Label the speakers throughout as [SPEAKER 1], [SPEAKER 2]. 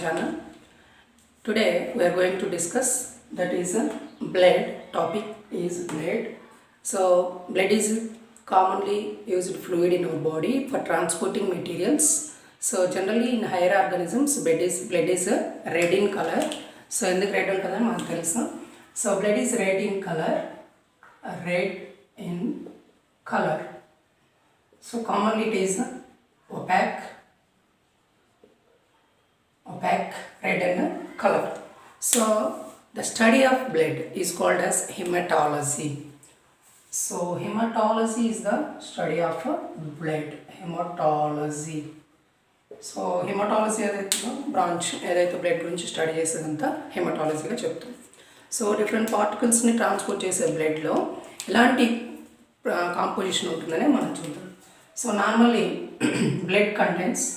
[SPEAKER 1] channel. Today we are going to discuss that is blood. Topic is blood. So blood is commonly used fluid in our body for transporting materials. So generally in higher organisms blood is red in color. So ఎందుకు red ఉంటుందో మనకు తెలుసు. So blood is red in color. So commonly it is opaque, red in color. So the study of blood is called as hematology. So hematology is the study of blood. Hematology. So hematology ఏదైతే branch ఏదైతే blood గురించి study చేసేదంతా హెమటాలజీగా చెప్తాం. So different పార్టికల్స్ని transport చేసే బ్లడ్లో ఎలాంటి composition ఉంటుందని మనం చూద్దాం. So normally blood contents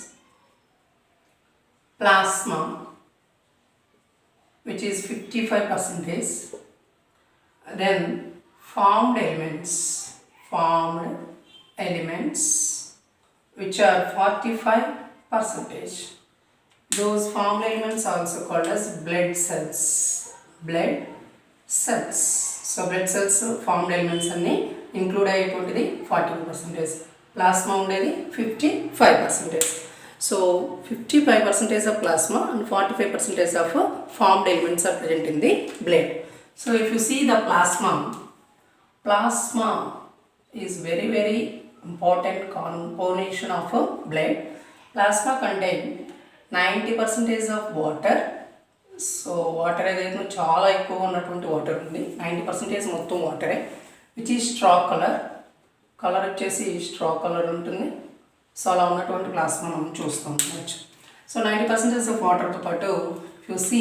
[SPEAKER 1] plasma, which is 55%, then formed elements which are 45%. Those formed elements are also called as blood cells. So blood cells formed elements anni include ayyatuntidi 40%, plasma undedi 55%. So 55% of plasma and 45% of formed elements are present in the blood. So if you see the plasma is very important component of blood. Plasma contain 90% of water. So water ఏదైతే చాలా ఎక్కువ ఉన్నటువంటి water ఉంది, 90% మొత్తం వాటరే, which is straw colour వచ్చేసి straw colour ఉంటుంది. So అలా ఉన్నటువంటి ప్లాస్మా మనం చూస్తాం. సో 90% ఆఫ్ వాటర్తో పాటు you see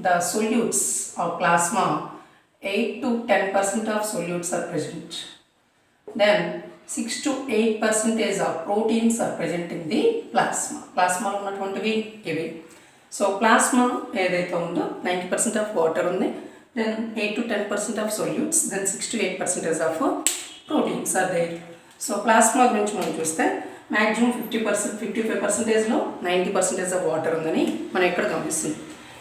[SPEAKER 1] the solutes of plasma 8 to 10% of solutes are present. Then 6 to 8% of proteins are present in the ప్లాస్మాలో ఉన్నటువంటివి ఇవి. సో ప్లాస్మా ఏదైతే ఉందో 90% ఆఫ్ వాటర్ ఉంది, then 8 to 10% of solutes, then 6 to 8% of proteins are there. So plasma గురించి మనం చూస్తే maximum 55%లో 90% of water ఉందని మనం ఇక్కడ గమనిస్తుంది.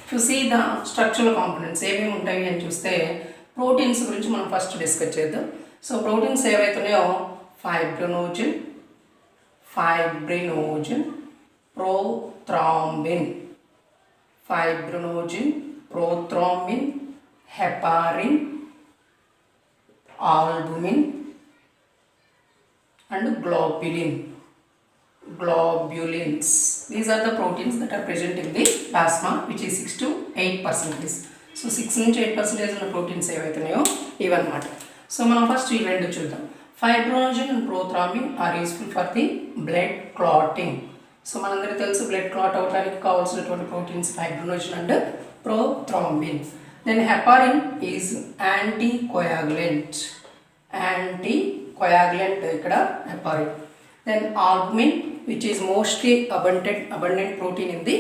[SPEAKER 1] To see the structural components ఏమేమి ఉంటాయి అని చూస్తే ప్రోటీన్స్ గురించి మనం ఫస్ట్ డిస్కస్ చేద్దాం. సో ప్రోటీన్స్ ఏవైతున్నాయో fibrinogen, prothrombin, heparin, albumin and globulins. These are the proteins that are present in the plasma, which is 6 to 8%. So 6 నుంచి 8% ఉన్న ప్రోటీన్స్ ఏవైతున్నాయో ఇవన్నమాట. సో మనం ఫస్ట్ ఈ రెండు చూద్దాం. Fibrinogen and prothrombin are useful for the blood clotting. So మనందరికీ తెలుసు బ్లడ్ క్లాట్ అవడానికి కావాల్సినటువంటి proteins fibrinogen and prothrombin. Then heparin is anticoagulant ఇక్కడ heparin. Then albumin, which is mostly abundant protein in the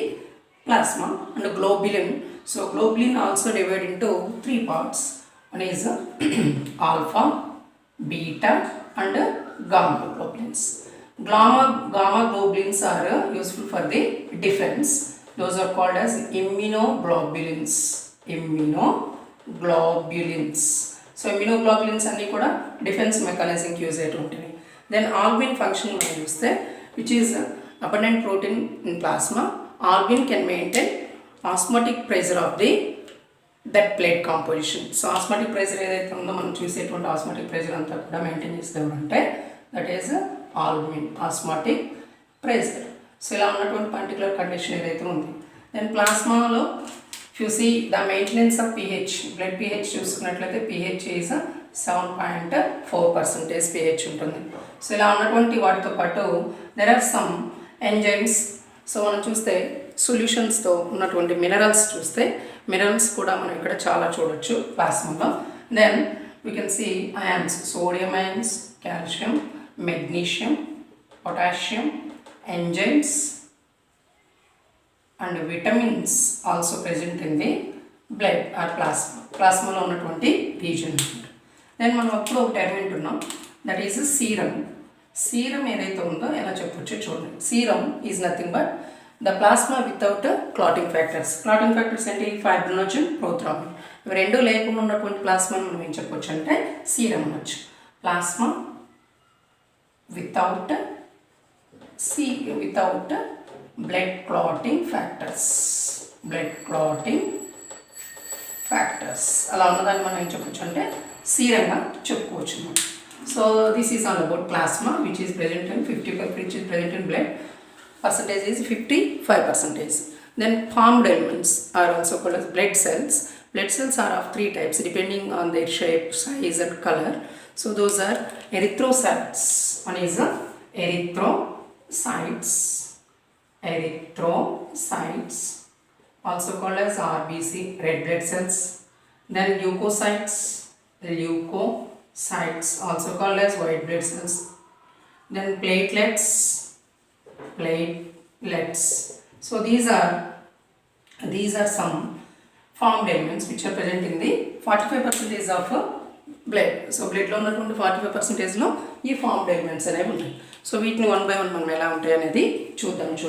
[SPEAKER 1] plasma, and globulin. So globulin also divided into 3 parts. One is alpha, beta and gamma globulins. Gamma globulins are useful for the defense. Those are called as immunoglobulins. So immunoglobulins అన్నీ కూడా defence మెకానిజంకి use అయ్యేవి ఉంటాయి. Then albumin function మనం చూస్తే which is abundant protein in plasma. Albumin can maintain osmotic pressure of that blood composition. So osmotic pressure ఏదైతే ఉందో మనం చూసేటువంటి ఆస్మాటిక్ ప్రెజర్ అంతా కూడా మెయింటైన్ చేసేవారంటే that is albumin, osmotic pressure. So ఇలా ఉన్నటువంటి పర్టికులర్ కండిషన్ ఏదైతే ఉంది. దెన్ ప్లాస్మాలో you see the maintenance of pH, blood pH చూసుకున్నట్లయితే pH is 7.4% pH ఉంటుంది. సో ఇలా ఉన్నటువంటి వాటితో పాటు there are some enzymes. So మనం చూస్తే సొల్యూషన్స్తో ఉన్నటువంటి మినరల్స్ చూస్తే మినరల్స్ కూడా మనం ఇక్కడ చాలా చూడొచ్చు ప్లాస్మాలో. Then we can see ions, sodium ions, calcium, magnesium, potassium, enzymes and vitamins also present in the blood or plasmaలో ఉన్నటువంటి రీజన్. దెన్ మనం అప్పుడు ఒక టర్మ్ వింటున్నాం, దట్ ఈస్ సీరం. సీరం ఏదైతే ఉందో ఎలా చెప్పొచ్చో చూడండి. Serum is nothing but The plasma without clotting factors. Clotting factors అంటే fibrinogen, prothrombin. ఇవి రెండు లేకుండా ఉన్నటువంటి ప్లాస్మాను మనం ఏం చెప్పొచ్చు అంటే సీరం అనొచ్చు. Plasma without blood clotting factors. Blood clotting factors. అలా ఉన్నదాన్ని మనం ఏం చెప్పొచ్చు అంటే సీరంగా చెప్పుకోవచ్చు మనం. So this is all about plasma which is present in 55, which is present in blood. Percentage is 55%. Then formed elements are also called as blood cells. Blood cells are of three types depending on their shape, size and color. So those are erythrocytes. One is erythrocytes. Erythrocytes, also called as RBC, red blood cells. Then leukocytes. Leukocytes, also called as white blood cells. Then platelets. So these are some formed elements which are present in the 45% of blood. So blood లో ఉన్నటువంటి 45% లో ఈ formed elements అనేవి ఉంటాయి. So వీటిని one by one మనం ఎలా ఉంటాయి అనేది చూడండి.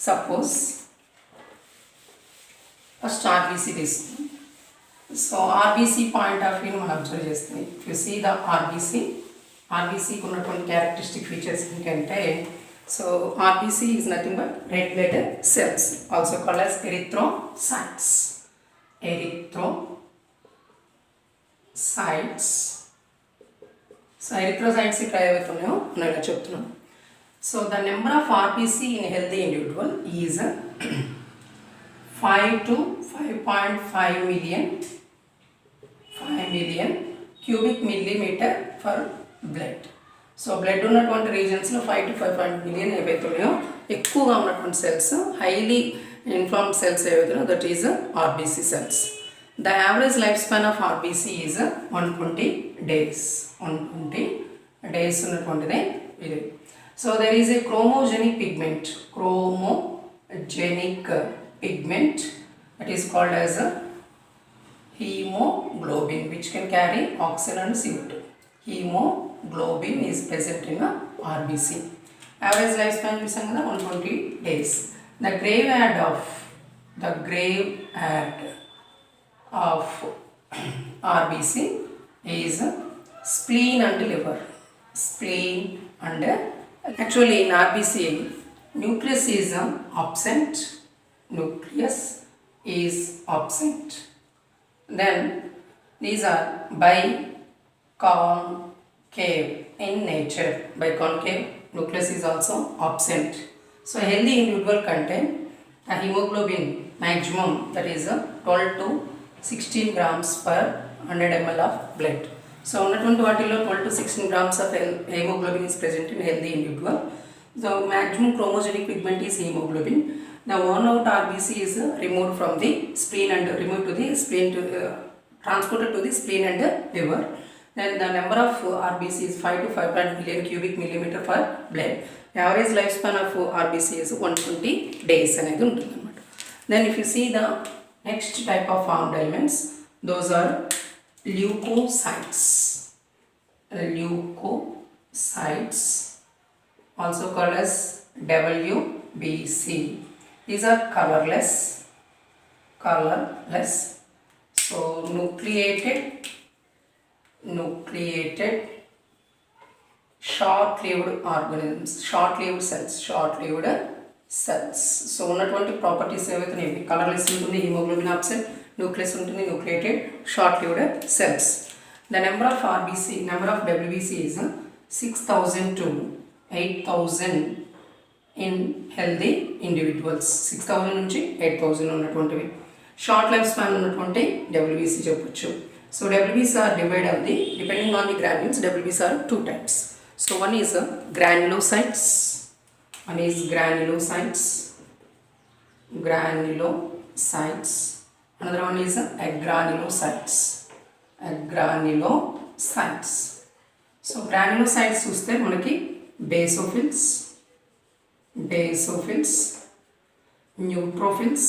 [SPEAKER 1] సపోజ్ ఫస్ట్ ఆర్బీసీ తీసుకుందాం. So RBC point of view మనం అబ్జర్వ్ చేస్తే ఇఫ్ యు సీ ద ఆర్బీసీకి ఉన్నటువంటి క్యారెక్టరిస్టిక్ ఫీచర్స్ ఏంటంటే so RBC is nothing but red blood cells, also called as erythrocytes. So erythrocytes ఇక్కడ ఏవైతే ఉన్నాయో నేను ఇలా చెప్తున్నాను. So the number of RBC in healthy individual is 5 to 5.5 million cubic millimeter for blood. So blood ఉన్నటువంటి రీజన్స్లో 5 to 5 million ఏవైతే ఉన్నాయో ఎక్కువగా ఉన్నటువంటి సెల్స్, హైలీ ఇన్ఫార్మ్డ్ సెల్స్ ఏవైతే ఉన్నాయో that is RBC cells. The average lifespan of RBC is 120 days. 120 days ఉన్నటువంటిదే ఇది. So there is a chromogenic pigment that is called as a hemoglobin which can carry oxygen and CO2. Hemoglobin is present in a RBC. Average lifespan is 120 days. The graveyard of RBC is spleen and liver. Actually in RBC nucleus is absent. Then these are biconcave in nature. Biconcave nucleus is also absent. So healthy individual contain a hemoglobin maximum that is 12 to 16 grams per 100 ml of blood. So ఉన్నటువంటి వాటిలో 12 to 16 grams of hemoglobin is present in healthy individual. The maximum chromogenic pigment is hemoglobin. The worn out RBC is removed from the spleen and transported to the spleen and liver. Then the number of RBC is 5 to 5 million cubic millimeter per blood. The average lifespan of RBC is 120 days అనేది ఉంటుంది అన్నమాట. Then if you see the next type of formed elements, those are leukocytes. Also called as WBC. These are colorless. So nucleated short-lived organisms, short-lived cells. So ఉన్నటువంటి properties ఏవైతే ఉన్నాయి, colourless ఉంటుంది, haemoglobin absent, nucleus ఉంటుంది, nucleated షార్ట్-lived cells. The number of WBC is 6,000 to 8,000 in healthy individuals. 6,000 నుంచి 8,000 ఉన్నటువంటివి. Short life span ఉన్నటువంటి WBC చెప్పొచ్చు. So WBC are depending on the granules, WBC are two types. So one is granulocytes. Another one is agranulocytes. So granulocytes చూస్తే మనకి basophils, neutrophils,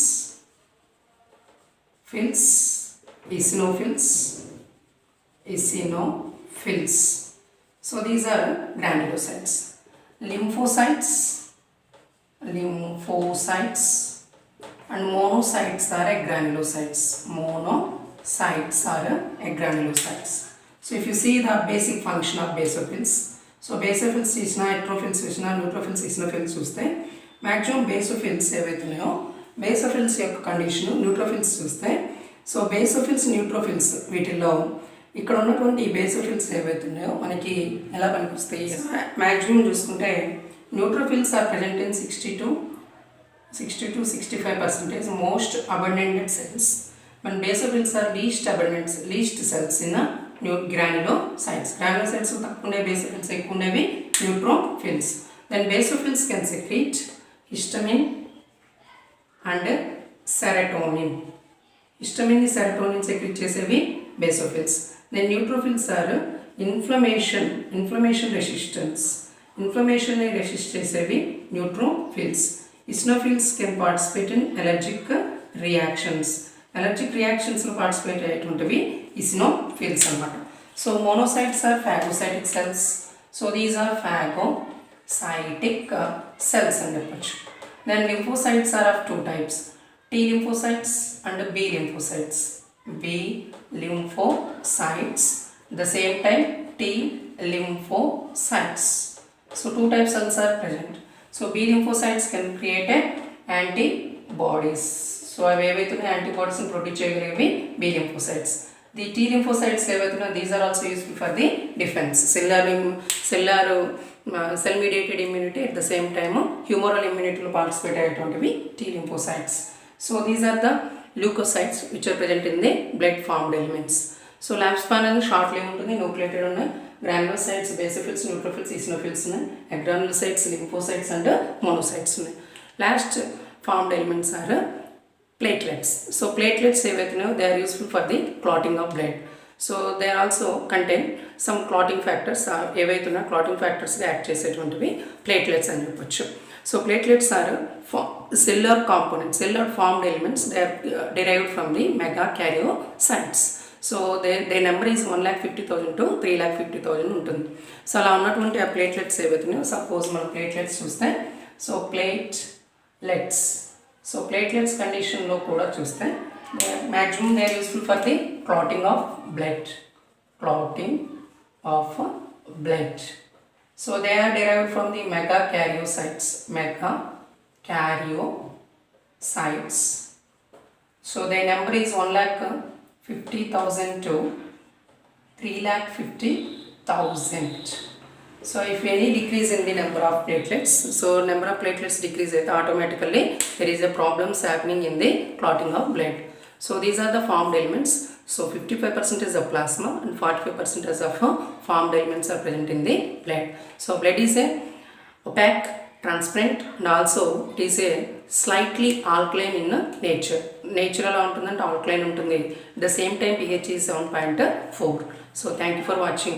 [SPEAKER 1] eosinophils. So these are granulocytes. Lymphocytes lymphocytes, and monocytes are granulocytes. Monocytes are granulocytes. So if you see the basic function of basophils, so basophils ఇచ్చిన heterophils ఇచ్చిన neutrophils eosinophils చూస్తే maximum basophils ఏవైతే ఉన్నాయో basophils యొక్క condition neutrophils చూస్తే so basophils neutrophils వీటిల్లో ఇక్కడ ఉన్నటువంటి ఈ బేసోఫిల్స్ ఏవైతే ఉన్నాయో మనకి ఎలా పనికొస్తాయి మ్యాక్సిమం చూసుకుంటే neutrophils are present in 60 to 65% most abundant cells మన basophils are least cells in granulocytes. Granulocytes తక్కువ ఉండే బేసోఫిల్స్ ఎక్కువ ఉండేవి neutrophils. Then basophils can secrete histamine and serotonin. Histamine serotonin secrete చేసేవి basophils. Then neutrophils are inflammation resistance. ఇన్ఫ్లమేషన్ని resist చేసేవి neutrophils. Eosinophils can participate in allergic reactions. Allergic రియాక్షన్స్లో participate అయ్యేటువంటివి eosinophils అన్నమాట. So monocytes are phagocytic cells. So these are phagocytic cells అని చెప్పచ్చు. Then lymphocytes are of 2 types, T lymphocytes and B lymphocytes. B lymphocytes, the same time T lymphocytes. So 2 types cells are present. So B lymphocytes can create antibodies. So అవి ఏవైతే యాంటీబాడీస్ని produce చేయగలిగేవి B lymphocytes. The T lymphocytes ఏవైతే these are also useful for the defence. Cell mediated immunity at the same time humoral ఇమ్యూనిటీలో participate అయ్యేటువంటివి T lymphocytes. So these are the leukocytes which are present in the blood formed elements. So life span అనేది short live ఉంటుంది, nucleated ఉన్నాయి. Granulocytes, basophils, neutrophils, eosinophils ఉన్నాయి. Granulocytes, lymphocytes and monocytes ఉన్నాయి. Last formed elements are platelets. So platelets they are useful for the clotting of blood. So they also contain some clotting factors. Clotting factors act చేసేటువంటివి platelets అని చెప్పొచ్చు. So platelets are cellular components, cellular formed elements. They are derived from the megakaryocytes. So their number is 1,50,000 to 3,50,000 ఉంటుంది. So అలా ఉన్నటువంటి ఆ platelets ఏవైతున్నాయో suppose మనం platelets చూస్తే so platelets. So platelets కండిషన్లో కూడా చూస్తే maximum they are useful for the clotting of blood. So they are derived from the megakaryocytes. So their number is 1,50,000 to 3,50,000. So if any decrease in the number of platelets, so number of platelets decrease, automatically there is a problems happening in the clotting of blood. So these are the formed elements. So 55% is of plasma and 45% is of formed elements are present in the blood. So blood is a opaque, transparent, and also it is a slightly alkaline in nature. Natural untundante alkaline untundi. At the same time pH is 7.4. So thank you for watching.